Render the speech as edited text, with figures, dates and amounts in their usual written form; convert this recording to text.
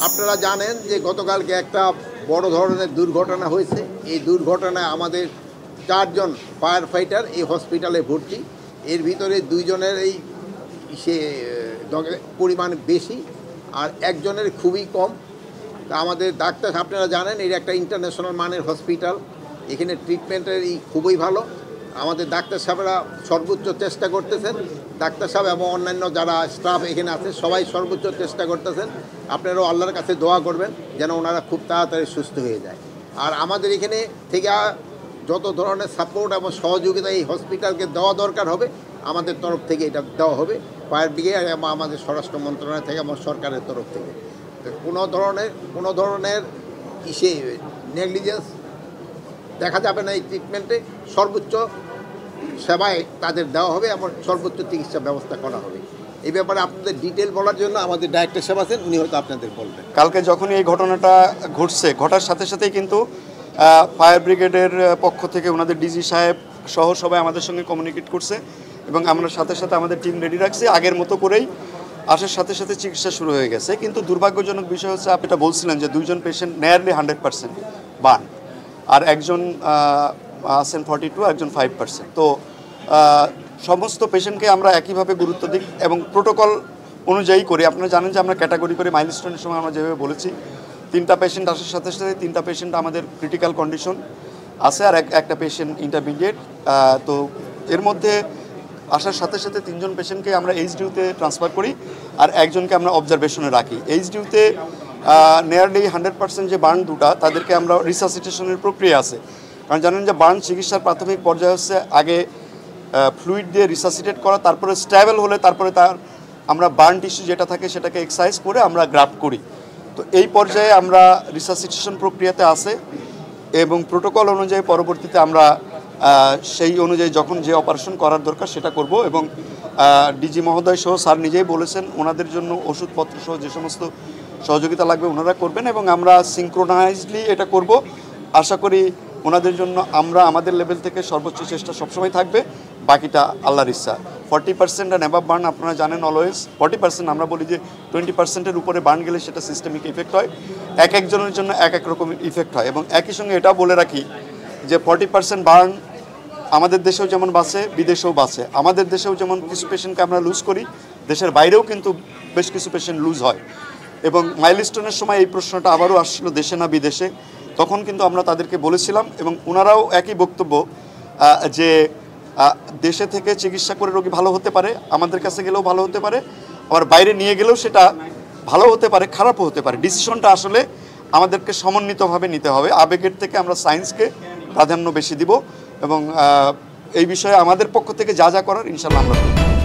আপনারা জানেন যে গতকালকে একটা বড় ধরনের দুর্ঘটনা হয়েছে। এই দুর্ঘটনায় আমাদের 4 জন ফায়ার ফাইটার এই হসপিটালে ভর্তি। এর ভিতরে 2 জনের এই পরিমাণ বেশি আর একজনের খুবই কম। তা আমাদের ডাক্তার, আপনারা জানেন এটা একটা ইন্টারন্যাশনাল মানের হসপিটাল, এখানে ট্রিটমেন্টের খুবই ভালো। আমাদের ডাক্তার সাহেবরা সর্বোচ্চ চেষ্টা করতেছেন, ডাক্তার সাহেব এবং অন্যান্য যারা স্টাফ এখানে আছে সবাই সর্বোচ্চ চেষ্টা করতেছেন। আপনারাও আল্লাহর কাছে দোয়া করবেন যেন ওনারা খুব তাড়াতাড়ি সুস্থ হয়ে যায়। আর আমাদের এখানে থেকে যত ধরনের সাপোর্ট এবং সহযোগিতা এই হসপিটালকে দেওয়া দরকার হবে আমাদের তরফ থেকে এটা দেওয়া হবে, ফায়ার ব্রিগেড এবং আমাদের স্বরাষ্ট্র মন্ত্রণালয় থেকে এবং সরকারের তরফ থেকে। কোনো ধরনের নেগলিজেন্স দেখা যাবে না। এই ট্রিটমেন্টে সর্বোচ্চ সেবায় তাদের দেওয়া হবে এবং সর্বোচ্চ চিকিৎসা ব্যবস্থা করা হবে। এই ব্যাপারে আপনাদের ডিটেল বলার জন্য আমাদের ডাইরেক্টর সাহেব আছেন, উনি হয়তো আপনাদের বলবেন। কালকে যখন এই ঘটনাটা ঘটার সাথে সাথেই কিন্তু ফায়ার ব্রিগেডের পক্ষ থেকে ওনাদের ডিজি সাহেব সহ সবাই আমাদের সঙ্গে কমিউনিকেট করছে এবং আমরা সাথে সাথে আমাদের টিম রেডি রাখছি। আগের মতো করেই আসার সাথে সাথে চিকিৎসা শুরু হয়ে গেছে। কিন্তু দুর্ভাগ্যজনক বিষয় হচ্ছে, আপনি এটা বলছিলেন যে 2 জন পেশেন্ট নিয়ারলি 100% বার্ন, আর একজন আছেন 42, একজন 5%। তো সমস্ত পেশেন্টকে আমরা একইভাবে গুরুত্ব দিই এবং প্রোটোকল অনুযায়ী করি। আপনারা জানেন যে আমরা ক্যাটাগরি করে মাইলস্টোনের সময় আমরা যেভাবে বলেছি, 3টা পেশেন্ট আসার সাথে সাথে 3টা পেশেন্ট আমাদের ক্রিটিক্যাল কন্ডিশন আছে আর একটা পেশেন্ট ইন্টারমিডিয়েট। তো এর মধ্যে আসার সাথে সাথে 3 জন পেশেন্টকে আমরা এইচডিউতে ট্রান্সফার করি আর একজনকে আমরা অবজারভেশনে রাখি। এইচডিউতে নিয়ারলি 100% যে বার্ন দুটা, তাদেরকে আমরা রিসাসিটেশনের প্রক্রিয়া আছে। কারণ জানেন যে বার্ন চিকিৎসার প্রাথমিক পর্যায়ে হচ্ছে আগে ফ্লুইড দিয়ে রিসাসিটেট করা, তারপরে স্ট্যাবল হলে তারপরে আমরা বার্ন টিস্যু যেটা থাকে সেটাকে এক্সারসাইজ করে আমরা গ্রাফট করি। তো এই পর্যায়ে আমরা রিসাসিটেশন প্রক্রিয়াতে আছে এবং প্রোটোকল অনুযায়ী পরবর্তীতে আমরা সেই অনুযায়ী যখন যে অপারেশন করার দরকার সেটা করব। এবং ডিজি মহোদয় সহ স্যার নিজেই বলেছেন ওনাদের জন্য ওষুধপত্র সহ যে সমস্ত সহযোগিতা লাগবে ওনারা করবেন এবং আমরা সিনক্রোনাইজডলি এটা করব। আশা করি ওনাদের জন্য আমরা আমাদের লেভেল থেকে সর্বোচ্চ চেষ্টা সবসময় থাকবে, বাকিটা আল্লাহর ইচ্ছা। 40% অ্যান্ড অ্যাবাভ বার্ন আপনারা জানেন অলওয়েজ 40%, আমরা বলি যে 20%-এর উপরে বার্ন গেলে সেটা সিস্টেমিক ইফেক্ট হয়, একজনের জন্য এক রকম ইফেক্ট হয়। এবং একই সঙ্গে এটাও বলে রাখি যে 40% বার্ন আমাদের দেশেও যেমন বাঁচে, বিদেশেও বাঁচে। আমাদের দেশেও যেমন কিছু পেশেন্টকে আমরা লুজ করি, দেশের বাইরেও কিন্তু বেশ কিছু পেশেন্ট লুজ হয়। এবং মাইলস্টোনের সময় এই প্রশ্নটা আবারও আসছিল, দেশে না বিদেশে, তখন কিন্তু আমরা তাদেরকে বলেছিলাম এবং ওনারাও একই বক্তব্য যে দেশে থেকে চিকিৎসা করে রোগী ভালো হতে পারে, আমাদের কাছে গেলেও ভালো হতে পারে, আবার বাইরে নিয়ে গেলেও সেটা ভালো হতে পারে, খারাপও হতে পারে। ডিসিশনটা আসলে আমাদেরকে সমন্বিতভাবে নিতে হবে। আবেগের থেকে আমরা সায়েন্সকে প্রাধান্য বেশি দিব এবং এই বিষয়ে আমাদের পক্ষ থেকে যা যা করার ইনশাল্লাহ আমরা করব।